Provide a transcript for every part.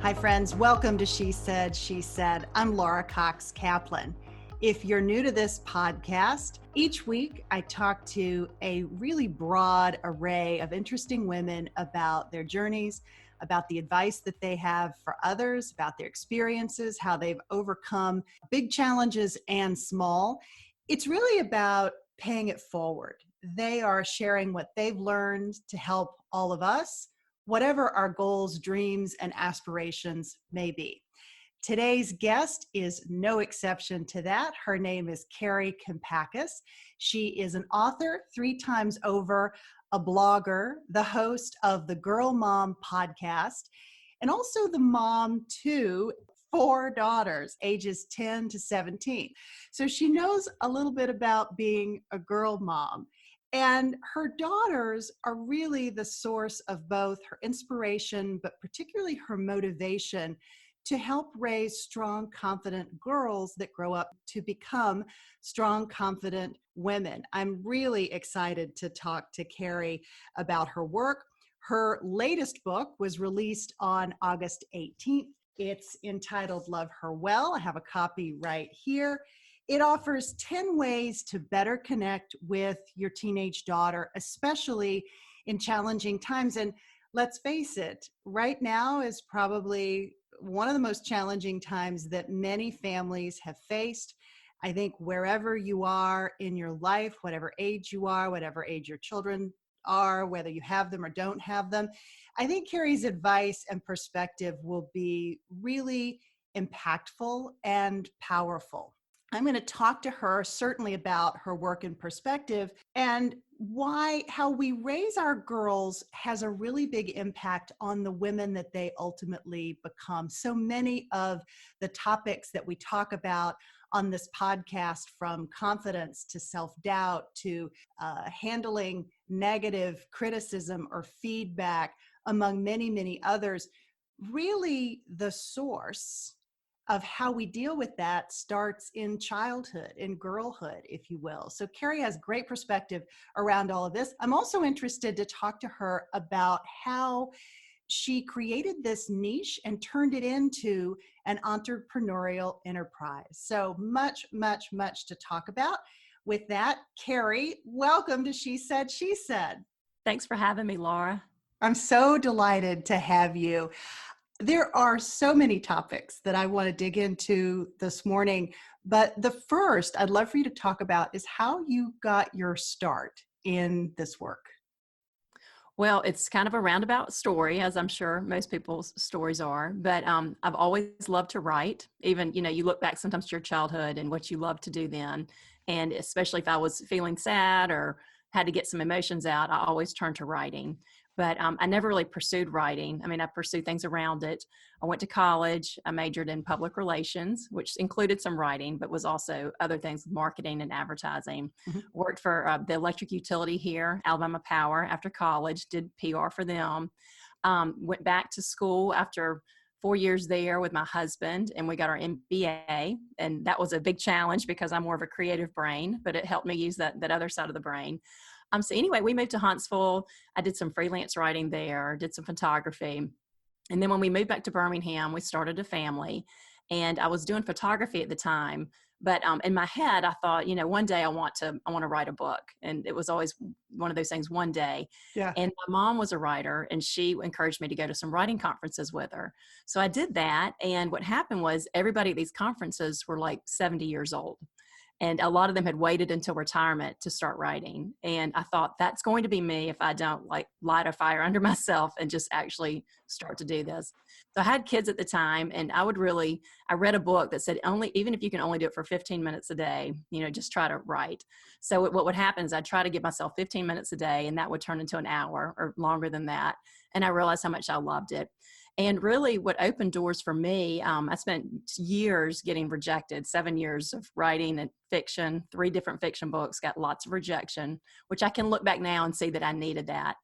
Hi, friends. Welcome to She Said, She Said. I'm Laura Cox Kaplan. If you're new to this podcast, each week I talk to a really broad array of interesting women about their journeys, about the advice that they have for others, about their experiences, how they've overcome big challenges and small. It's really about paying it forward. They are sharing what they've learned to help all of us, whatever our goals, dreams, and aspirations may be. Today's guest is no exception to that. Her name is Kari Kampakis. She is an author, 3 times over, a blogger, the host of the Girl Mom podcast, and also the mom to 4 daughters, ages 10 to 17. So she knows a little bit about being a girl mom. And her daughters are really the source of both her inspiration, but particularly her motivation to help raise strong, confident girls that grow up to become strong, confident women. I'm really excited to talk to Kari about her work. Her latest book was released on August 18th. It's entitled Love Her Well. I have a copy right here. It offers 10 ways to better connect with your teenage daughter, especially in challenging times. And let's face it, right now is probably one of the most challenging times that many families have faced. I think wherever you are in your life, whatever age you are, whatever age your children are, whether you have them or don't have them, I think Kari's advice and perspective will be really impactful and powerful. I'm going to talk to her certainly about her work and perspective and how we raise our girls has a really big impact on the women that they ultimately become. So many of the topics that we talk about on this podcast, from confidence to self-doubt to handling negative criticism or feedback, among many, many others, really the source of how we deal with that starts in childhood, in girlhood, if you will. So Kari has great perspective around all of this. I'm also interested to talk to her about how she created this niche and turned it into an entrepreneurial enterprise. So much, much, much to talk about. With that, Kari, welcome to She Said, She Said. Thanks for having me, Laura. I'm so delighted to have you. There are so many topics that I want to dig into this morning, but the first I'd love for you to talk about is how you got your start in this work. Well, it's kind of a roundabout story, as I'm sure most people's stories are, but I've always loved to write. Even, you look back sometimes to your childhood and what you loved to do then, and especially if I was feeling sad or had to get some emotions out, I always turned to writing. But I never really pursued writing. I mean, I pursued things around it. I went to college. I majored in public relations, which included some writing, but was also other things, marketing and advertising. Mm-hmm. Worked for the electric utility here, Alabama Power, after college, did PR for them. Went back to school after 4 years there with my husband, and we got our MBA. And that was a big challenge because I'm more of a creative brain, but it helped me use that other side of the brain. So anyway, we moved to Huntsville. I did some freelance writing there, did some photography. And then when we moved back to Birmingham, we started a family. And I was doing photography at the time. But in my head, I thought, one day I want to write a book. And it was always one of those things, one day. Yeah. And my mom was a writer, and she encouraged me to go to some writing conferences with her. So I did that. And what happened was everybody at these conferences were like 70 years old. And a lot of them had waited until retirement to start writing. And I thought, that's going to be me if I don't light a fire under myself and just actually start to do this. So I had kids at the time, and I read a book that said even if you can only do it for 15 minutes a day, just try to write. So what would happen is I'd try to give myself 15 minutes a day, and that would turn into an hour or longer than that. And I realized how much I loved it. And really what opened doors for me, I spent years getting rejected, 7 years of writing and fiction, 3 different fiction books, got lots of rejection, which I can look back now and see that I needed that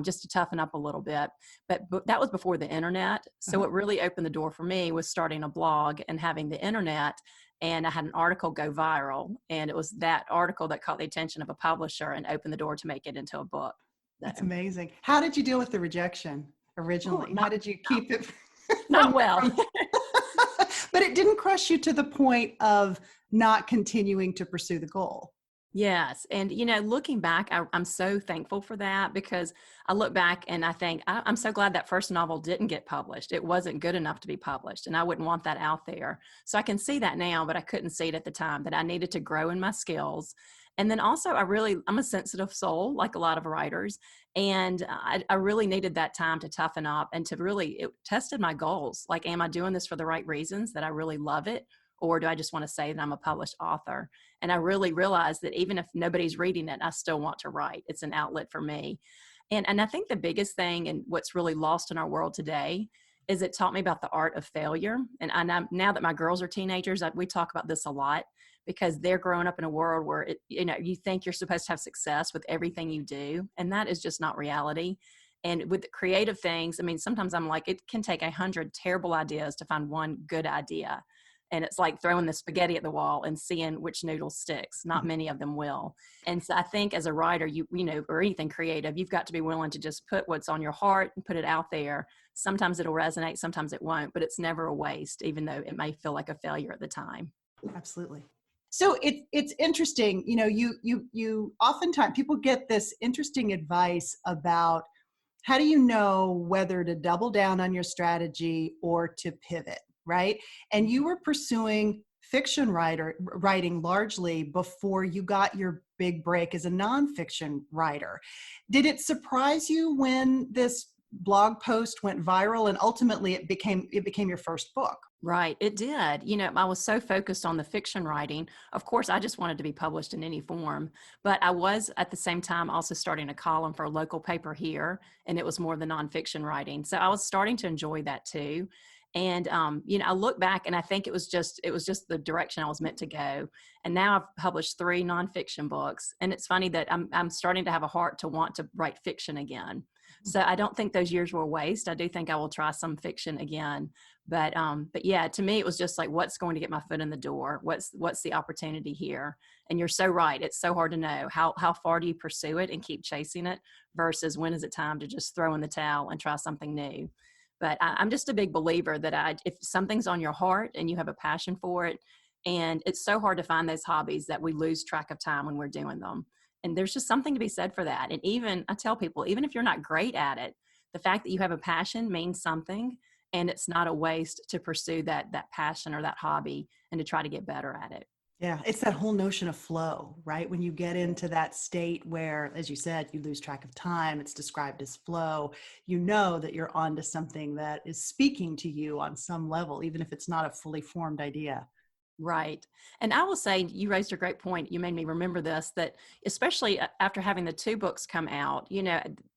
just to toughen up a little bit. But that was before the internet. So what really opened the door for me was starting a blog and having the internet. And I had an article go viral, and it was that article that caught the attention of a publisher and opened the door to make it into a book. That's amazing. How did you deal with the rejection originally? How did you keep it? Not well. But it didn't crush you to the point of not continuing to pursue the goal. Yes. And, looking back, I'm so thankful for that because I look back and I think I'm so glad that first novel didn't get published. It wasn't good enough to be published, and I wouldn't want that out there. So I can see that now, but I couldn't see it at the time, that I needed to grow in my skills. And then also, I'm a sensitive soul, like a lot of writers. And I really needed that time to toughen up and to really, it tested my goals. Like, am I doing this for the right reasons, that I really love it? Or do I just want to say that I'm a published author? And I really realized that even if nobody's reading it, I still want to write. It's an outlet for me. And I think the biggest thing, and what's really lost in our world today, is it taught me about the art of failure. And now that my girls are teenagers, we talk about this a lot because they're growing up in a world where you think you're supposed to have success with everything you do, and that is just not reality. And with creative things, I mean, sometimes I'm like, it can take 100 terrible ideas to find one good idea. And it's like throwing the spaghetti at the wall and seeing which noodle sticks. Not many of them will. And so I think as a writer, or anything creative, you've got to be willing to just put what's on your heart and put it out there. Sometimes it'll resonate, sometimes it won't, but it's never a waste, even though it may feel like a failure at the time. Absolutely. So it's interesting, you oftentimes people get this interesting advice about how do you know whether to double down on your strategy or to pivot, right? And you were pursuing fiction writing largely before you got your big break as a nonfiction writer. Did it surprise you when this blog post went viral and ultimately it became your first book? Right, it did. I was so focused on the fiction writing. Of course, I just wanted to be published in any form, but I was at the same time also starting a column for a local paper here, and it was more the nonfiction writing. So I was starting to enjoy that too. And I look back and I think it was just the direction I was meant to go. And now I've published 3 nonfiction books, and it's funny that I'm starting to have a heart to want to write fiction again. So I don't think those years were a waste. I do think I will try some fiction again. But yeah, to me, it was just like, what's going to get my foot in the door? What's the opportunity here? And you're so right. It's so hard to know how far do you pursue it and keep chasing it versus when is it time to just throw in the towel and try something new? But I'm just a big believer that if something's on your heart and you have a passion for it, and it's so hard to find those hobbies that we lose track of time when we're doing them. And there's just something to be said for that. And even, I tell people, even if you're not great at it, the fact that you have a passion means something, and it's not a waste to pursue that passion or that hobby and to try to get better at it. Yeah, it's that whole notion of flow, right? When you get into that state where, as you said, you lose track of time, it's described as flow, you know that you're onto something that is speaking to you on some level, even if it's not a fully formed idea. Right. And I will say, you raised a great point. You made me remember this, that especially after having the 2 books come out,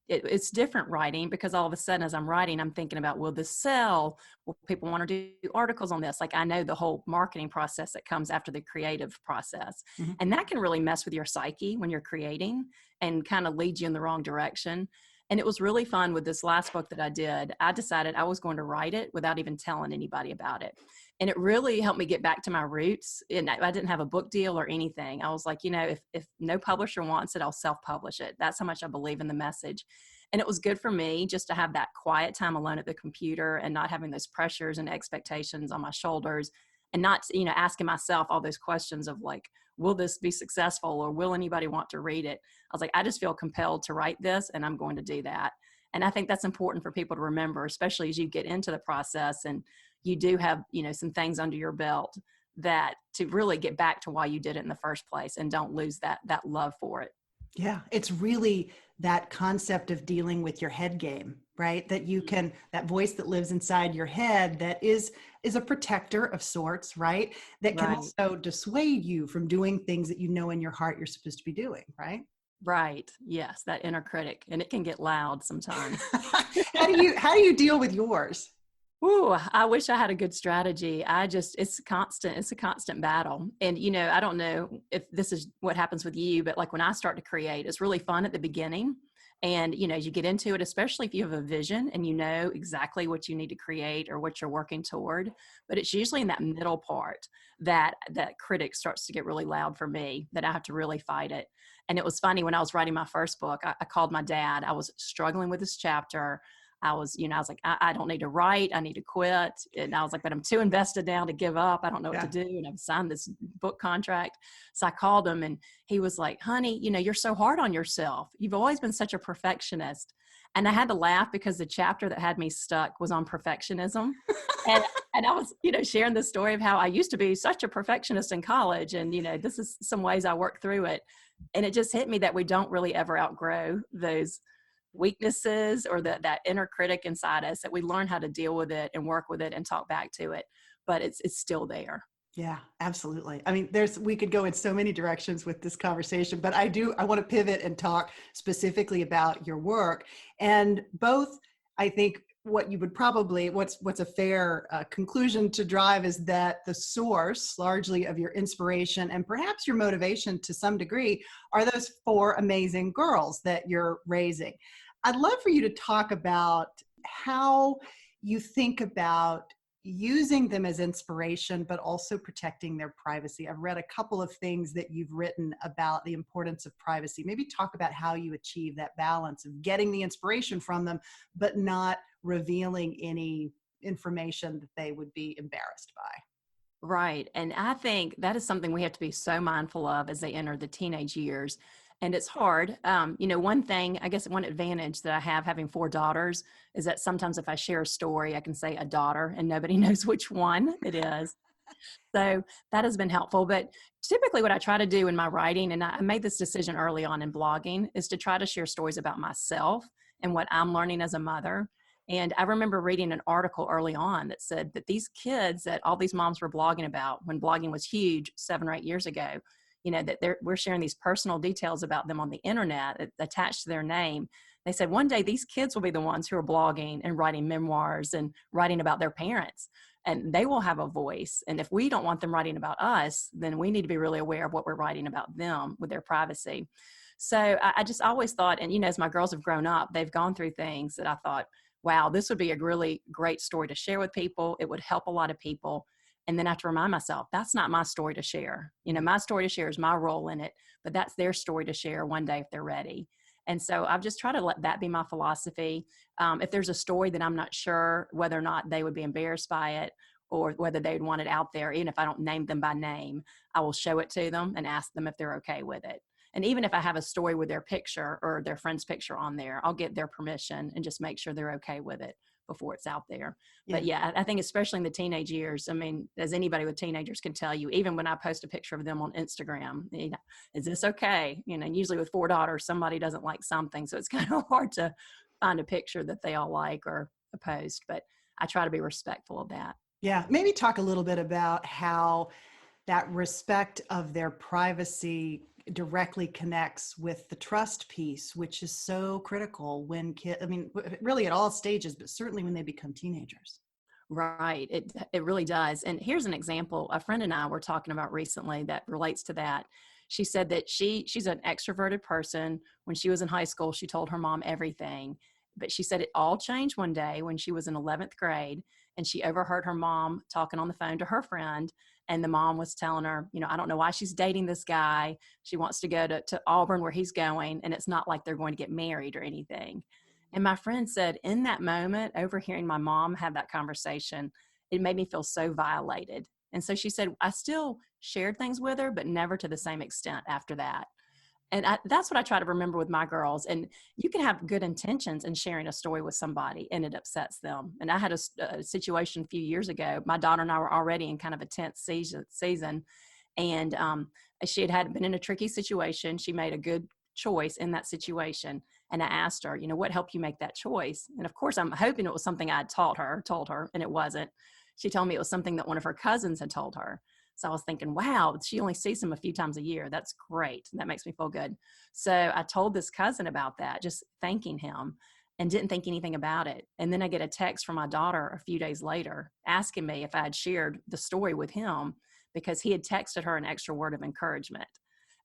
it's different writing because all of a sudden as I'm writing, I'm thinking about, will this sell? Will people want to do articles on this? Like, I know the whole marketing process that comes after the creative process. Mm-hmm. And that can really mess with your psyche when you're creating and kind of lead you in the wrong direction. And it was really fun with this last book that I did. I decided I was going to write it without even telling anybody about it. And it really helped me get back to my roots. And I didn't have a book deal or anything. I was like, if no publisher wants it, I'll self-publish it. That's how much I believe in the message. And it was good for me just to have that quiet time alone at the computer and not having those pressures and expectations on my shoulders, and not, asking myself all those questions of like, will this be successful or will anybody want to read it? I was like, I just feel compelled to write this and I'm going to do that. And I think that's important for people to remember, especially as you get into the process and you do have, some things under your belt, that to really get back to why you did it in the first place and don't lose that love for it. Yeah, it's really that concept of dealing with your head game, right? That you can, that voice that lives inside your head that is a protector of sorts, right? That can also dissuade you from doing things that you know in your heart you're supposed to be doing, right? Right. Yes, that inner critic, and it can get loud sometimes. How do you deal with yours? Ooh, I wish I had a good strategy. It's a constant battle. And, I don't know if this is what happens with you, but like when I start to create, it's really fun at the beginning. And, as you get into it, especially if you have a vision and you know exactly what you need to create or what you're working toward, but it's usually in that middle part that critic starts to get really loud for me, that I have to really fight it. And it was funny when I was writing my first book, I called my dad. I was struggling with this chapter. I was like, I don't need to write. I need to quit. And I was like, but I'm too invested now to give up. I don't know what to do. And I've signed this book contract. So I called him and he was like, honey, you're so hard on yourself. You've always been such a perfectionist. And I had to laugh because the chapter that had me stuck was on perfectionism. And I was, sharing the story of how I used to be such a perfectionist in college. And, this is some ways I worked through it. And it just hit me that we don't really ever outgrow those weaknesses or that inner critic inside us, that we learn how to deal with it and work with it and talk back to it, but it's still there. Yeah, absolutely. I mean, we could go in so many directions with this conversation, but I want to pivot and talk specifically about your work. And both, I think what you would probably, what's a fair conclusion to drive is that the source largely of your inspiration and perhaps your motivation to some degree are those 4 amazing girls that you're raising. I'd love for you to talk about how you think about using them as inspiration, but also protecting their privacy. I've read a couple of things that you've written about the importance of privacy. Maybe talk about how you achieve that balance of getting the inspiration from them, but not revealing any information that they would be embarrassed by. Right. And I think that is something we have to be so mindful of as they enter the teenage years. And it's hard. One thing, I guess one advantage that I have having 4 daughters is that sometimes if I share a story, I can say a daughter and nobody knows which one it is. So that has been helpful. But typically what I try to do in my writing, and I made this decision early on in blogging, is to try to share stories about myself and what I'm learning as a mother. And I remember reading an article early on that said that these kids that all these moms were blogging about when blogging was huge 7 or 8 years ago, that we're sharing these personal details about them on the internet attached to their name. They said one day these kids will be the ones who are blogging and writing memoirs and writing about their parents, and they will have a voice. And if we don't want them writing about us, then we need to be really aware of what we're writing about them with their privacy. So I just always thought, and as my girls have grown up, they've gone through things that I thought, wow, this would be a really great story to share with people. It would help a lot of people. And then I have to remind myself, that's not my story to share. My story to share is my role in it, but that's their story to share one day if they're ready. And so I've just tried to let that be my philosophy. If there's a story that I'm not sure whether or not they would be embarrassed by it or whether they'd want it out there, even if I don't name them by name, I will show it to them and ask them if they're okay with it. And even if I have a story with their picture or their friend's picture on there, I'll get their permission and just make sure they're okay with it before it's out there. Yeah. But yeah, I think especially in the teenage years, I mean, as anybody with teenagers can tell you, even when I post a picture of them on Instagram, is this okay? And usually with 4 daughters, somebody doesn't like something. So it's kind of hard to find a picture that they all like or a post, but I try to be respectful of that. Yeah. Maybe talk a little bit about how that respect of their privacy directly connects with the trust piece, which is so critical when really at all stages, but certainly when they become teenagers. Right. It really does. And here's an example. A friend and I were talking about recently that relates to that. She said that she's an extroverted person. When she was in high school, she told her mom everything. But she said it all changed one day when she was in 11th grade and she overheard her mom talking on the phone to her friend. And the mom was telling her, I don't know why she's dating this guy. She wants to go to Auburn where he's going. And it's not like they're going to get married or anything. And my friend said, in that moment, overhearing my mom have that conversation, it made me feel so violated. And so she said, I still shared things with her, but never to the same extent after that. And that's what I try to remember with my girls. And you can have good intentions in sharing a story with somebody and it upsets them. And I had a situation a few years ago. My daughter and I were already in kind of a tense season. And she had been in a tricky situation. She made a good choice in that situation. And I asked her, what helped you make that choice? And of course, I'm hoping it was something I had told her, and it wasn't. She told me it was something that one of her cousins had told her. So I was thinking, wow, she only sees him a few times a year. That's great. That makes me feel good. So I told this cousin about that, just thanking him, and didn't think anything about it. And then I get a text from my daughter a few days later asking me if I had shared the story with him because he had texted her an extra word of encouragement.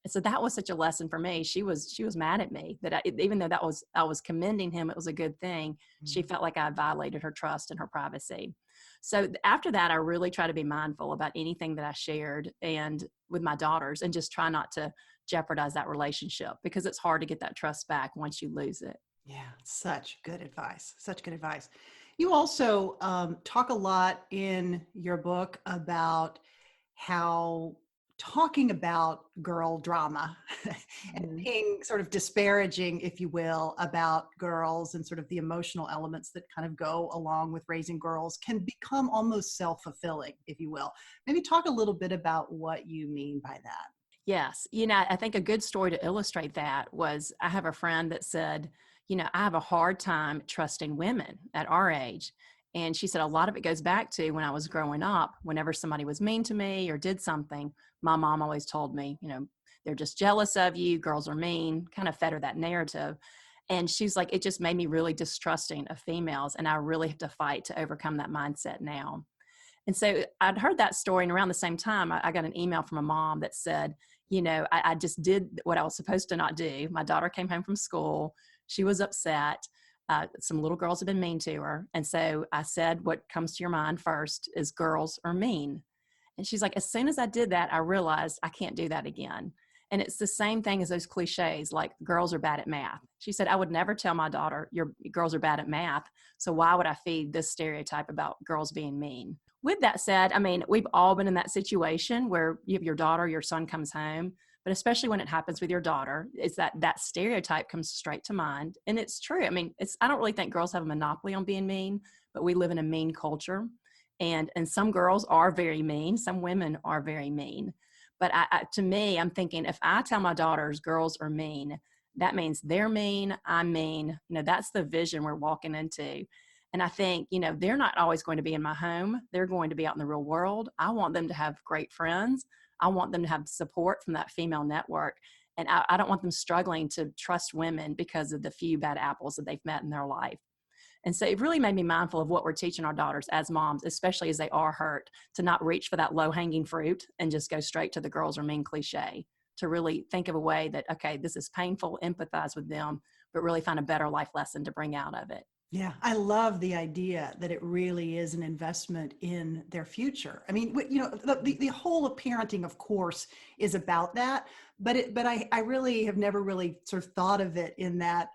And so that was such a lesson for me. She was mad at me that even though I was commending him, it was a good thing. Mm-hmm. She felt like I had violated her trust and her privacy. So after that, I really try to be mindful about anything that I shared and with my daughters and just try not to jeopardize that relationship because it's hard to get that trust back once you lose it. Yeah, such good advice. Such good advice. You also talk a lot in your book about how talking about girl drama and Mhm. being sort of disparaging, if you will, about girls and sort of the emotional elements that kind of go along with raising girls can become almost self-fulfilling, if you will. Maybe talk a little bit about what you mean by that. Yes. I think a good story to illustrate that was I have a friend that said, I have a hard time trusting women at our age. And she said a lot of it goes back to when I was growing up, whenever somebody was mean to me or did something, my mom always told me, they're just jealous of you, girls are mean, kind of fed her that narrative. And she's like, it just made me really distrusting of females. And I really have to fight to overcome that mindset now. And so I'd heard that story, and around the same time, I got an email from a mom that said, I just did what I was supposed to not do. My daughter came home from school. She was upset. Some little girls had been mean to her. And so I said, what comes to your mind first is girls are mean. And she's like, as soon as I did that, I realized I can't do that again. And it's the same thing as those cliches, like girls are bad at math. She said, I would never tell my daughter, your girls are bad at math. So why would I feed this stereotype about girls being mean? With that said, I mean, we've all been in that situation where you have your daughter, your son comes home, but especially when it happens with your daughter, it's that stereotype comes straight to mind. And it's true. I mean, I don't really think girls have a monopoly on being mean, but we live in a mean culture. And some girls are very mean. Some women are very mean. But to me, I'm thinking if I tell my daughters girls are mean, that means they're mean, I'm mean. That's the vision we're walking into. And I think, they're not always going to be in my home. They're going to be out in the real world. I want them to have great friends. I want them to have support from that female network. And I don't want them struggling to trust women because of the few bad apples that they've met in their life. And so it really made me mindful of what we're teaching our daughters as moms, especially as they are hurt, to not reach for that low hanging fruit and just go straight to the girls are mean cliche, to really think of a way that, okay, this is painful, empathize with them, but really find a better life lesson to bring out of it. Yeah, I love the idea that it really is an investment in their future. I mean, the whole of parenting, of course, is about that, but I really have never really sort of thought of it in that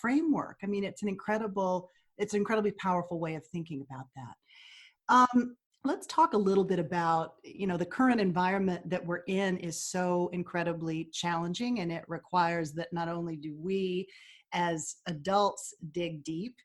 framework. I mean, it's an incredibly powerful way of thinking about that. Let's talk a little bit about, the current environment that we're in is so incredibly challenging, and it requires that not only do we as adults dig deep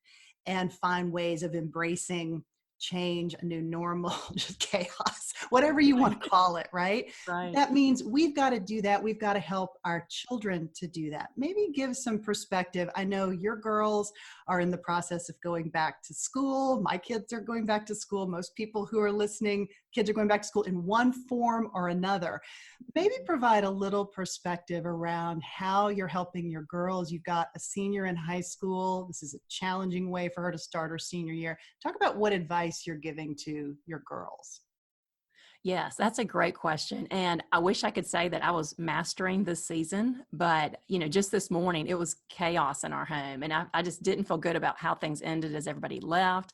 and find ways of embracing change, a new normal, just chaos, whatever you want to call it, right? Right. That means we've got to do that. We've got to help our children to do that. Maybe give some perspective. I know your girls are in the process of going back to school. My kids are going back to school. Most people who are listening, kids are going back to school in one form or another. Maybe provide a little perspective around how you're helping your girls. You've got a senior in high school. This is a challenging way for her to start her senior year. Talk about what advice you're giving to your girls. Yes, that's a great question. And I wish I could say that I was mastering this season, but just this morning it was chaos in our home. And I just didn't feel good about how things ended as everybody left.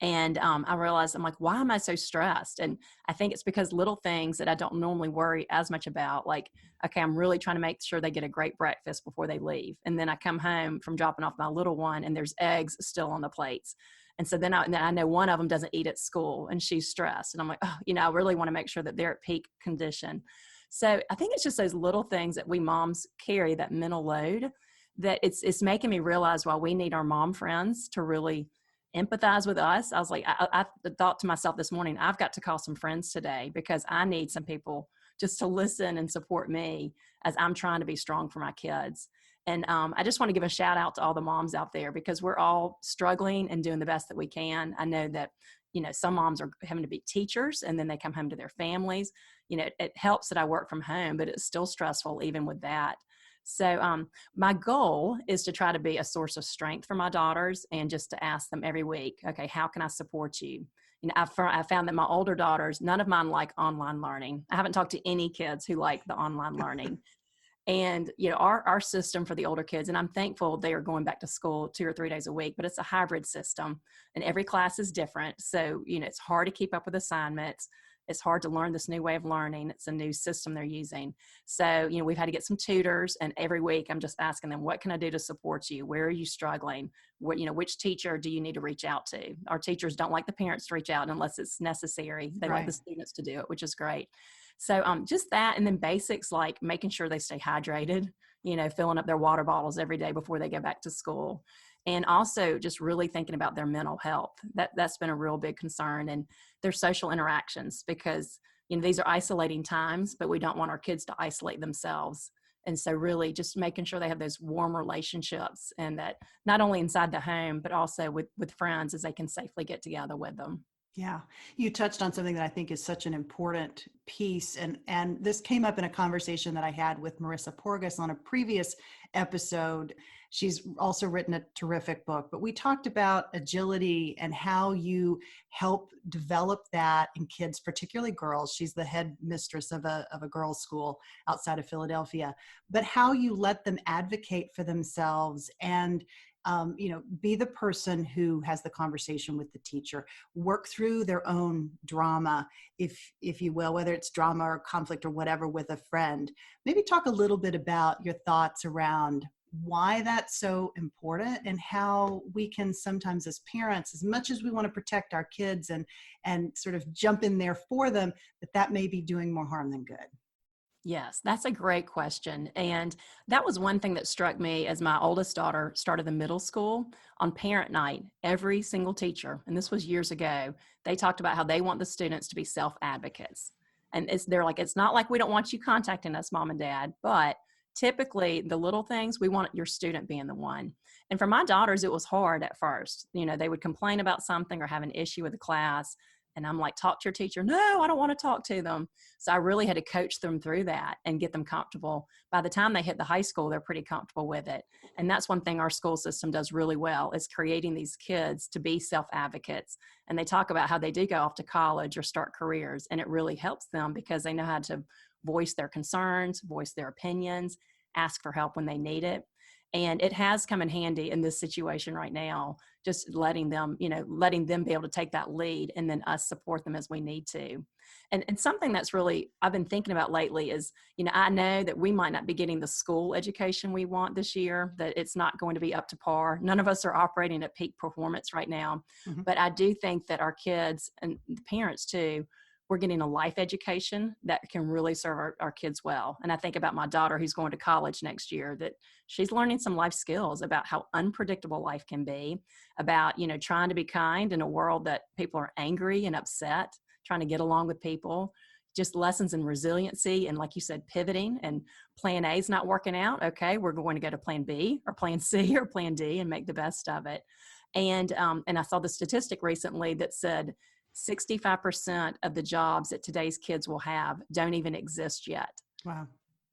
And I realized I'm like, why am I so stressed? And I think it's because little things that I don't normally worry as much about, like, okay, I'm really trying to make sure they get a great breakfast before they leave. And then I come home from dropping off my little one and there's eggs still on the plates. And so then I know one of them doesn't eat at school and she's stressed. And I'm like, oh, I really want to make sure that they're at peak condition. So I think it's just those little things that we moms carry, that mental load, that it's making me realize why we need our mom friends to really empathize with us. I was like, I thought to myself this morning, I've got to call some friends today because I need some people just to listen and support me as I'm trying to be strong for my kids. And I just want to give a shout out to all the moms out there because we're all struggling and doing the best that we can. I know that, some moms are having to be teachers and then they come home to their families. It helps that I work from home, but it's still stressful even with that. So my goal is to try to be a source of strength for my daughters and just to ask them every week, okay, how can I support you? I found that my older daughters, none of mine like online learning. I haven't talked to any kids who like the online learning. And, our system for the older kids, and I'm thankful they are going back to school 2 or 3 days a week, but it's a hybrid system and every class is different. So, it's hard to keep up with assignments. It's hard to learn this new way of learning. It's a new system they're using. So, we've had to get some tutors, and every week I'm just asking them, what can I do to support you? Where are you struggling? Which teacher do you need to reach out to? Our teachers don't like the parents to reach out unless it's necessary. They like the students to do it, which is great. So just that, and then basics like making sure they stay hydrated, filling up their water bottles every day before they go back to school. And also just really thinking about their mental health. That's been a real big concern, and their social interactions, because these are isolating times, but we don't want our kids to isolate themselves. And so really just making sure they have those warm relationships, and that not only inside the home, but also with friends, as they can safely get together with them. Yeah, you touched on something that I think is such an important piece, and this came up in a conversation that I had with Marissa Porgas on a previous episode. She's also written a terrific book, but we talked about agility and how you help develop that in kids, particularly girls. She's the head mistress of a girls' school outside of Philadelphia, but how you let them advocate for themselves and be the person who has the conversation with the teacher, work through their own drama, if you will, whether it's drama or conflict or whatever with a friend. Maybe talk a little bit about your thoughts around why that's so important, and how we can sometimes as parents, as much as we want to protect our kids and sort of jump in there for them, that may be doing more harm than good. Yes, that's a great question. And that was one thing that struck me as my oldest daughter started the middle school. On parent night, every single teacher, and this was years ago, they talked about how they want the students to be self-advocates. And they're like, it's not like we don't want you contacting us, mom and dad, but typically the little things, we want your student being the one. And for my daughters, it was hard at first. They would complain about something or have an issue with the class. And I'm like, talk to your teacher. No, I don't want to talk to them. So I really had to coach them through that and get them comfortable. By the time they hit the high school, they're pretty comfortable with it. And that's one thing our school system does really well, is creating these kids to be self-advocates. And they talk about how they do go off to college or start careers. And it really helps them because they know how to voice their concerns, voice their opinions, ask for help when they need it. And it has come in handy in this situation right now, just letting them be able to take that lead, and then us support them as we need to. And something that's really, I've been thinking about lately is, I know that we might not be getting the school education we want this year, that it's not going to be up to par. None of us are operating at peak performance right now. Mm-hmm. But I do think that our kids, and the parents too, we're getting a life education that can really serve our kids well. And I think about my daughter who's going to college next year, that she's learning some life skills about how unpredictable life can be, about, trying to be kind in a world that people are angry and upset, trying to get along with people, just lessons in resiliency. And like you said, pivoting, and plan A is not working out. Okay, we're going to go to plan B or plan C or plan D and make the best of it. And I saw the statistic recently that said 65% of the jobs that today's kids will have don't even exist yet. Wow.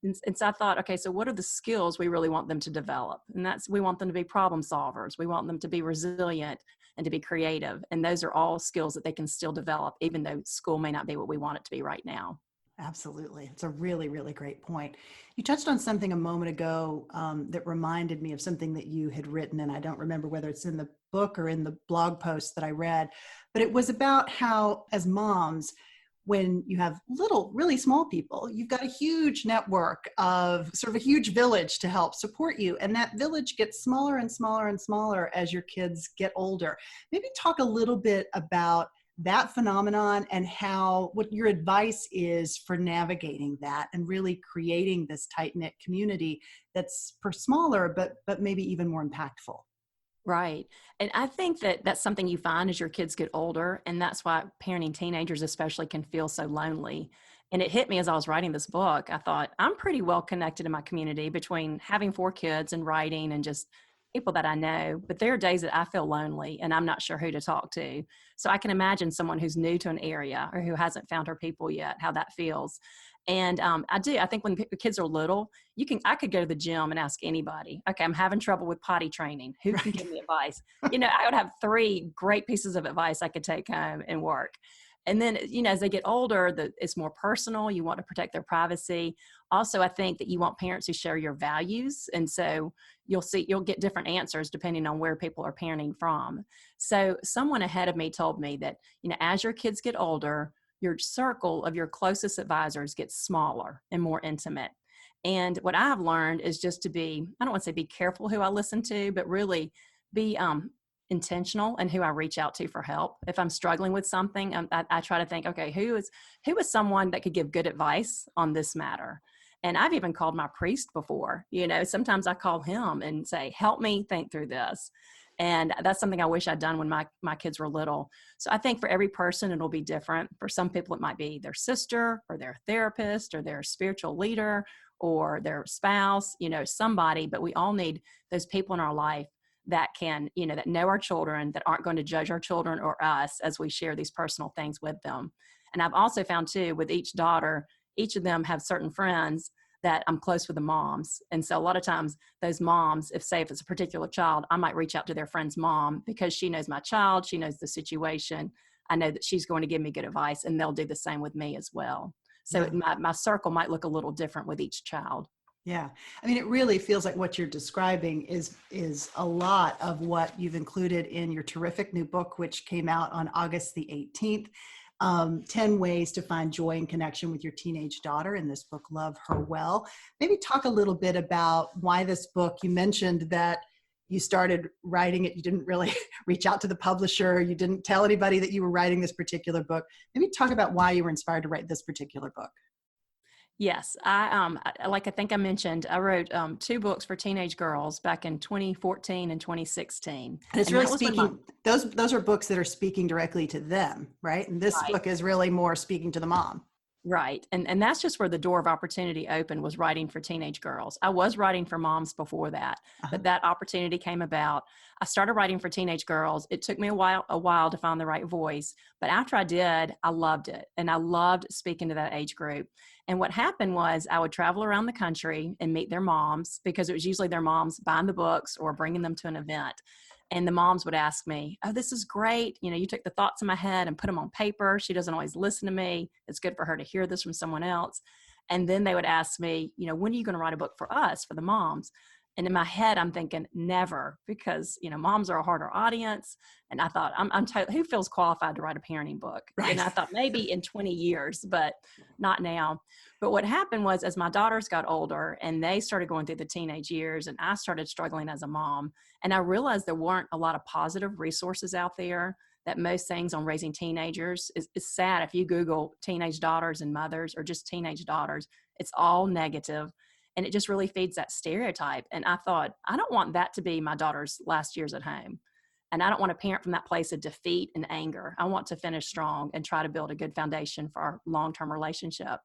And so I thought, okay, so what are the skills we really want them to develop? And we want them to be problem solvers. We want them to be resilient and to be creative. And those are all skills that they can still develop, even though school may not be what we want it to be right now. Absolutely. It's a really, really great point. You touched on something a moment ago that reminded me of something that you had written, and I don't remember whether it's in the book or in the blog post that I read, but it was about how, as moms, when you have little, really small people, you've got a huge network of sort of a huge village to help support you. And that village gets smaller and smaller and smaller as your kids get older. Maybe talk a little bit about that phenomenon and what your advice is for navigating that and really creating this tight-knit community that's smaller, but maybe even more impactful. Right. And I think that that's something you find as your kids get older. And that's why parenting teenagers especially can feel so lonely. And it hit me as I was writing this book. I thought, I'm pretty well connected in my community between having 4 kids and writing and just people that I know. But there are days that I feel lonely and I'm not sure who to talk to. So I can imagine someone who's new to an area or who hasn't found her people yet, how that feels. And I think when the kids are little, I could go to the gym and ask anybody, okay, I'm having trouble with potty training. Who can give me advice? I would have 3 great pieces of advice I could take home and work. And then, as they get older, it's more personal. You want to protect their privacy. Also, I think that you want parents who share your values. And so you'll get different answers depending on where people are parenting from. So someone ahead of me told me that, as your kids get older, your circle of your closest advisors gets smaller and more intimate. And what I've learned is just to be, I don't want to say be careful who I listen to, but really be intentional in who I reach out to for help. If I'm struggling with something, I try to think, okay, who is someone that could give good advice on this matter? And I've even called my priest before. Sometimes I call him and say, help me think through this. And that's something I wish I'd done when my kids were little. So I think for every person, it'll be different. For some people, it might be their sister or their therapist or their spiritual leader or their spouse, somebody, but we all need those people in our life that can, that know our children, that aren't going to judge our children or us as we share these personal things with them. And I've also found too, with each daughter, each of them have certain friends that I'm close with the moms. And so a lot of times those moms, if it's a particular child, I might reach out to their friend's mom because she knows my child, she knows the situation. I know that she's going to give me good advice, and they'll do the same with me as well. So my circle might look a little different with each child. Yeah. I mean, it really feels like what you're describing is a lot of what you've included in your terrific new book, which came out on August the 18th. 10 ways to find joy and connection with your teenage daughter. In this book, Love Her Well. Maybe talk a little bit about why this book. You mentioned that you started writing it. You didn't really reach out to the publisher. You didn't tell anybody that you were writing this particular book. Maybe talk about why you were inspired to write this particular book. Yes, I think I mentioned, I wrote 2 books for teenage girls back in 2014 and 2016. And it's really speaking, those are books that are speaking directly to them, right? And this book is really more speaking to the mom. Right. And that's just where the door of opportunity opened, was writing for teenage girls. I was writing for moms before that, but that opportunity came about. I started writing for teenage girls. It took me a while to find the right voice, but after I did, I loved it. And I loved speaking to that age group. And what happened was I would travel around the country and meet their moms, because it was usually their moms buying the books or bringing them to an event. And the moms would ask me, oh, this is great. You took the thoughts in my head and put them on paper. She doesn't always listen to me. It's good for her to hear this from someone else. And then they would ask me, when are you going to write a book for us, for the moms? And in my head, I'm thinking never, because, moms are a harder audience. And I thought, who feels qualified to write a parenting book? Right. And I thought maybe in 20 years, but not now. But what happened was, as my daughters got older and they started going through the teenage years, and I started struggling as a mom, and I realized there weren't a lot of positive resources out there, that most things on raising teenagers is sad. If you Google teenage daughters and mothers, or just teenage daughters, it's all negative. And it just really feeds that stereotype. And I thought, I don't want that to be my daughter's last years at home. And I don't want to parent from that place of defeat and anger. I want to finish strong and try to build a good foundation for our long-term relationship.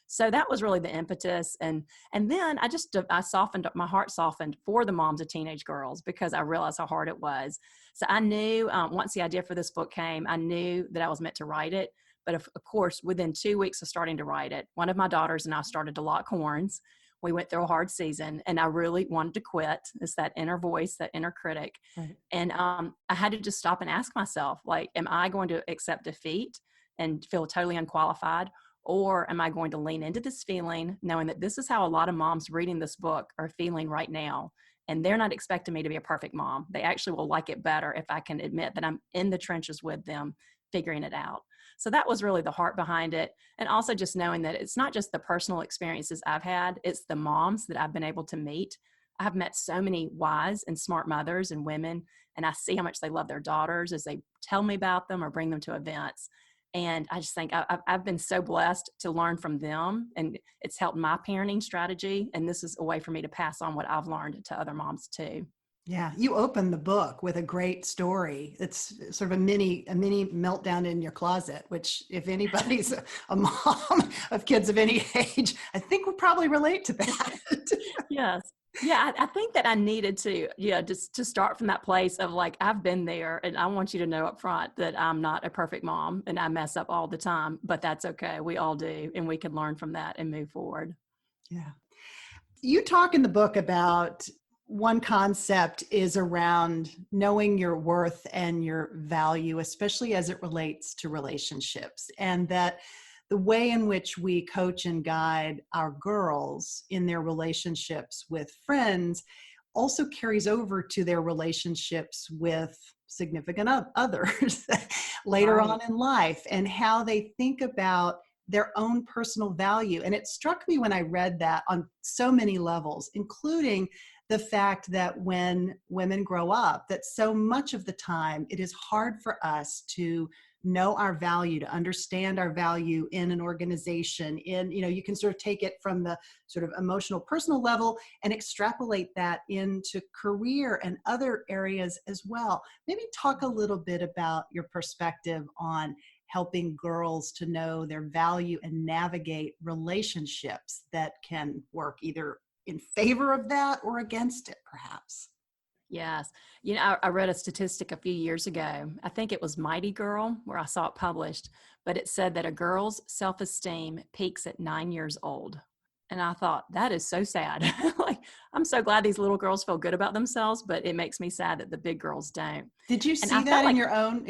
So that was really the impetus. And then my heart softened for the moms of teenage girls, because I realized how hard it was. So I knew once the idea for this book came, I knew that I was meant to write it. But of course, within 2 weeks of starting to write it, one of my daughters and I started to lock horns. We went through a hard season, and I really wanted to quit. It's that inner voice, that inner critic. Right. And I had to just stop and ask myself, am I going to accept defeat and feel totally unqualified? Or am I going to lean into this feeling, knowing that this is how a lot of moms reading this book are feeling right now? And they're not expecting me to be a perfect mom. They actually will like it better if I can admit that I'm in the trenches with them, figuring it out. So that was really the heart behind it. And also just knowing that it's not just the personal experiences I've had, it's the moms that I've been able to meet. I've met so many wise and smart mothers and women, and I see how much they love their daughters as they tell me about them or bring them to events. And I just think I've been so blessed to learn from them, and it's helped my parenting strategy. And this is a way for me to pass on what I've learned to other moms too. Yeah, you open the book with a great story. It's sort of a mini meltdown in your closet, which if anybody's a mom of kids of any age, I think would probably relate to that. Yes. Yeah, I think that I needed to, just to start from that place of I've been there, and I want you to know up front that I'm not a perfect mom and I mess up all the time, but that's okay. We all do, and we can learn from that and move forward. Yeah. You talk in the book about one concept is around knowing your worth and your value, especially as it relates to relationships, and that the way in which we coach and guide our girls in their relationships with friends also carries over to their relationships with significant others later Right. on in life, and how they think about their own personal value. And it struck me when I read that on so many levels, including the fact that when women grow up, that so much of the time it is hard for us to know our value, to understand our value in an organization. In, you can sort of take it from the sort of emotional personal level and extrapolate that into career and other areas as well. Maybe talk a little bit about your perspective on helping girls to know their value and navigate relationships that can work either in favor of that or against it, perhaps. Yes. I read a statistic a few years ago. I think it was Mighty Girl where I saw it published, but it said that a girl's self-esteem peaks at 9 years old. And I thought, that is so sad. Like, I'm so glad these little girls feel good about themselves, but it makes me sad that the big girls don't. Did you And see I felt that in like,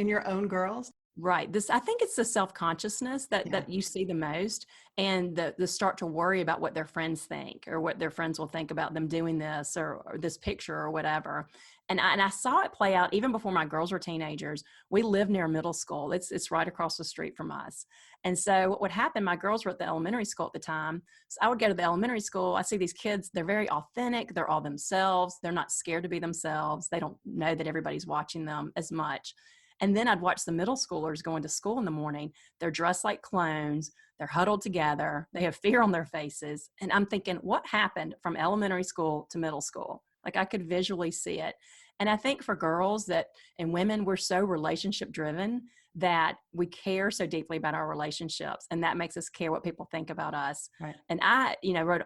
your own girls? right. I think it's the self-consciousness that Yeah. you see the most, and the start to worry about what their friends think or what their friends will think about them doing this or this picture or whatever. And I saw it play out even before my girls were teenagers. We live near a middle school. It's right across the street from us. And so what would happen, my girls were at the elementary school at the time. So I would go to the elementary school. I see these kids, they're very authentic. They're all themselves. They're not scared to be themselves. They don't know that everybody's watching them as much. And then I'd watch the middle schoolers going to school in the morning. They're dressed like clones. They're huddled together. They have fear on their faces. And I'm thinking, what happened from elementary school to middle school? Like, I could visually see it. And I think for girls and women, we're so relationship driven that we care so deeply about our relationships. And that makes us care what people think about us. Right. And I,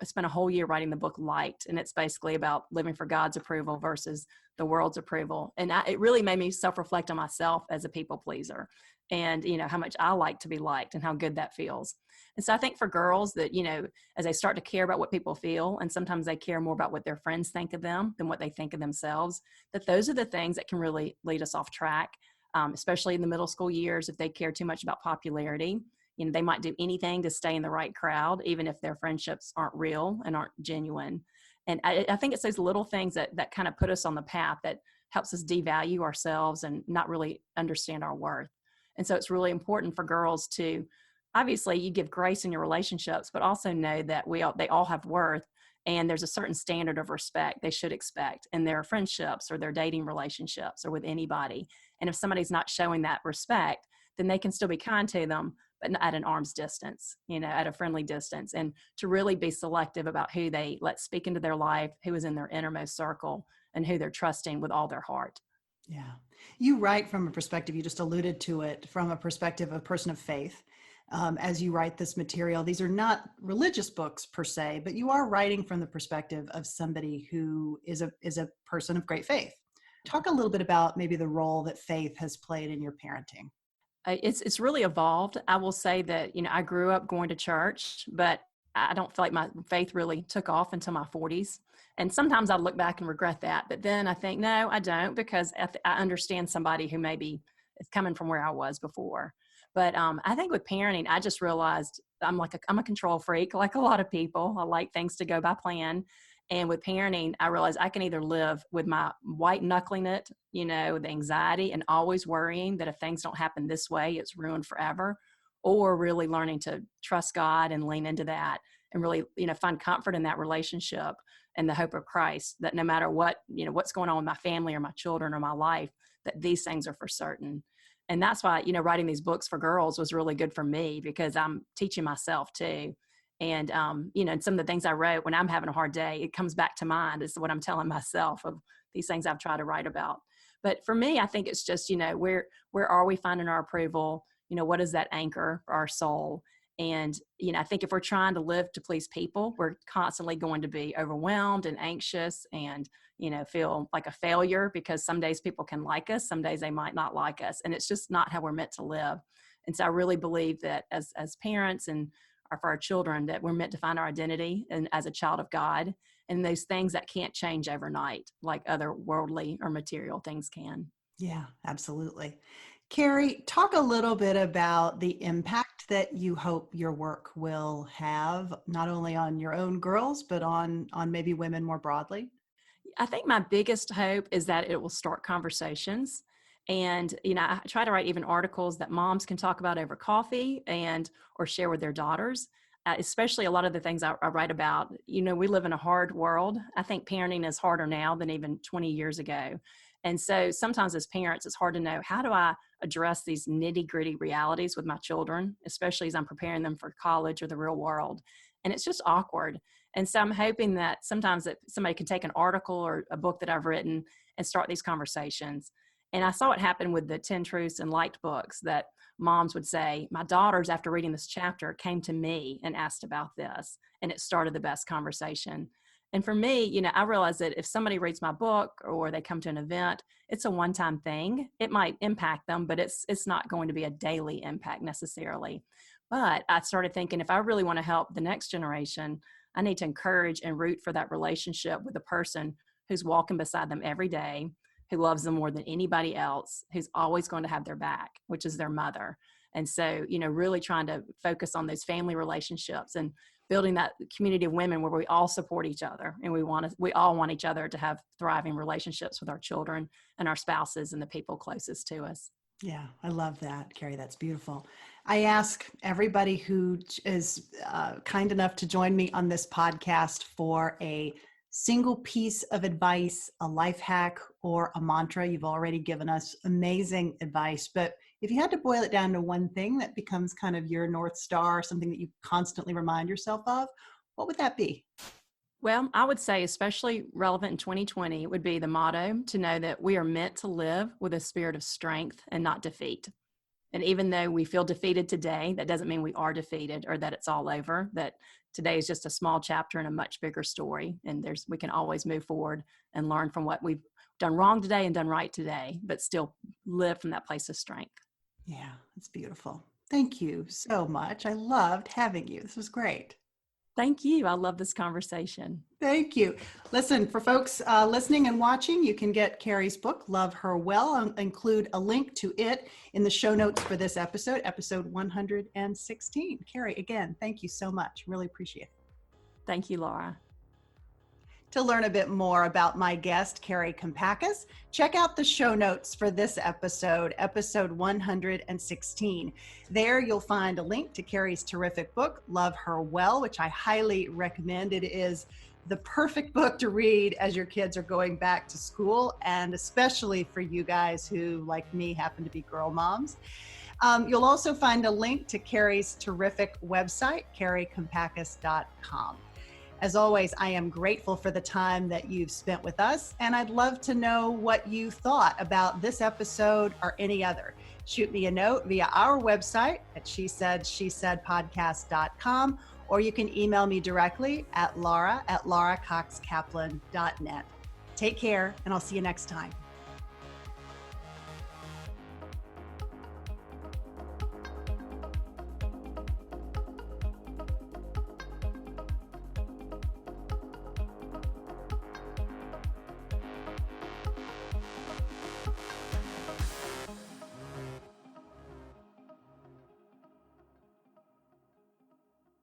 spent a whole year writing the book Light. And it's basically about living for God's approval versus the world's approval. And it really made me self-reflect on myself as a people pleaser, and how much I like to be liked and how good that feels. And so I think for girls that, as they start to care about what people feel, and sometimes they care more about what their friends think of them than what they think of themselves, that those are the things that can really lead us off track, especially in the middle school years. If they care too much about popularity, they might do anything to stay in the right crowd, even if their friendships aren't real and aren't genuine. And I think it's those little things that kind of put us on the path that helps us devalue ourselves and not really understand our worth. And so it's really important for girls to, obviously, you give grace in your relationships, but also know that they all have worth, and there's a certain standard of respect they should expect in their friendships or their dating relationships or with anybody. And if somebody's not showing that respect, then they can still be kind to them, but at an arm's distance, at a friendly distance, and to really be selective about who they let speak into their life, who is in their innermost circle, and who they're trusting with all their heart. Yeah. You write from a perspective, you just alluded to it, from a perspective of a person of faith. As you write this material, these are not religious books per se, but you are writing from the perspective of somebody who is a person of great faith. Talk a little bit about maybe the role that faith has played in your parenting. It's really evolved. I will say that, I grew up going to church, but I don't feel like my faith really took off until my 40s. And sometimes I look back and regret that. But then I think, no, I don't, because I understand somebody who maybe is coming from where I was before. But I think with parenting, I just realized I'm a control freak, like a lot of people. I like things to go by plan. And with parenting, I realized I can either live with my white knuckling it, the anxiety and always worrying that if things don't happen this way, it's ruined forever, or really learning to trust God and lean into that and really, find comfort in that relationship and the hope of Christ, that no matter what, what's going on with my family or my children or my life, that these things are for certain. And that's why, writing these books for girls was really good for me, because I'm teaching myself too. And, and some of the things I wrote when I'm having a hard day, it comes back to mind is what I'm telling myself of these things I've tried to write about. But for me, I think it's just, where are we finding our approval? What is that anchor for our soul? And, I think if we're trying to live to please people, we're constantly going to be overwhelmed and anxious and, feel like a failure, because some days people can like us, some days they might not like us. And it's just not how we're meant to live. And so I really believe that as parents and for our children, that we're meant to find our identity and as a child of God, and those things that can't change overnight, like other worldly or material things can. Yeah, absolutely. Kari, talk a little bit about the impact that you hope your work will have, not only on your own girls, but on maybe women more broadly. I think my biggest hope is that it will start conversations. And, I try to write even articles that moms can talk about over coffee and or share with their daughters. Especially a lot of the things I write about, we live in a hard world. I think parenting is harder now than even 20 years ago. And so sometimes as parents, it's hard to know, how do I address these nitty gritty realities with my children, especially as I'm preparing them for college or the real world. And it's just awkward. And so I'm hoping that sometimes that somebody can take an article or a book that I've written and start these conversations. And I saw it happen with the 10 Truths and Liked books, that moms would say, my daughters, after reading this chapter, came to me and asked about this. And it started the best conversation. And for me, I realize that if somebody reads my book or they come to an event, it's a one-time thing. It might impact them, but it's not going to be a daily impact necessarily. But I started thinking, if I really want to help the next generation, I need to encourage and root for that relationship with the person who's walking beside them every day, who loves them more than anybody else, who's always going to have their back, which is their mother. And so, really trying to focus on those family relationships and building that community of women where we all support each other, and we all want each other to have thriving relationships with our children and our spouses and the people closest to us. Yeah, I love that, Kari. That's beautiful. I ask everybody who is kind enough to join me on this podcast for a single piece of advice, a life hack, or a mantra. You've already given us amazing advice, but if you had to boil it down to one thing that becomes kind of your North Star, something that you constantly remind yourself of, what would that be? Well, I would say, especially relevant in 2020, it would be the motto to know that we are meant to live with a spirit of strength and not defeat. And even though we feel defeated today, that doesn't mean we are defeated or that it's all over, that today is just a small chapter in a much bigger story. And we can always move forward and learn from what we've done wrong today and done right today, but still live from that place of strength. Yeah, it's beautiful. Thank you so much. I loved having you. This was great. Thank you. I love this conversation. Thank you. Listen, for folks listening and watching, you can get Kari's book, Love Her Well. I'll include a link to it in the show notes for this episode 116. Kari, again, thank you so much. Really appreciate it. Thank you, Laura. To learn a bit more about my guest, Kari Kampakis, check out the show notes for this episode 116. There you'll find a link to Kari's terrific book, Love Her Well, which I highly recommend. It is the perfect book to read as your kids are going back to school, and especially for you guys who, like me, happen to be girl moms. You'll also find a link to Kari's terrific website, karikampakis.com. As always, I am grateful for the time that you've spent with us, and I'd love to know what you thought about this episode or any other. Shoot me a note via our website at shesaidpodcast.com, or you can email me directly at laura@lauracoxkaplan.net. Take care, and I'll see you next time.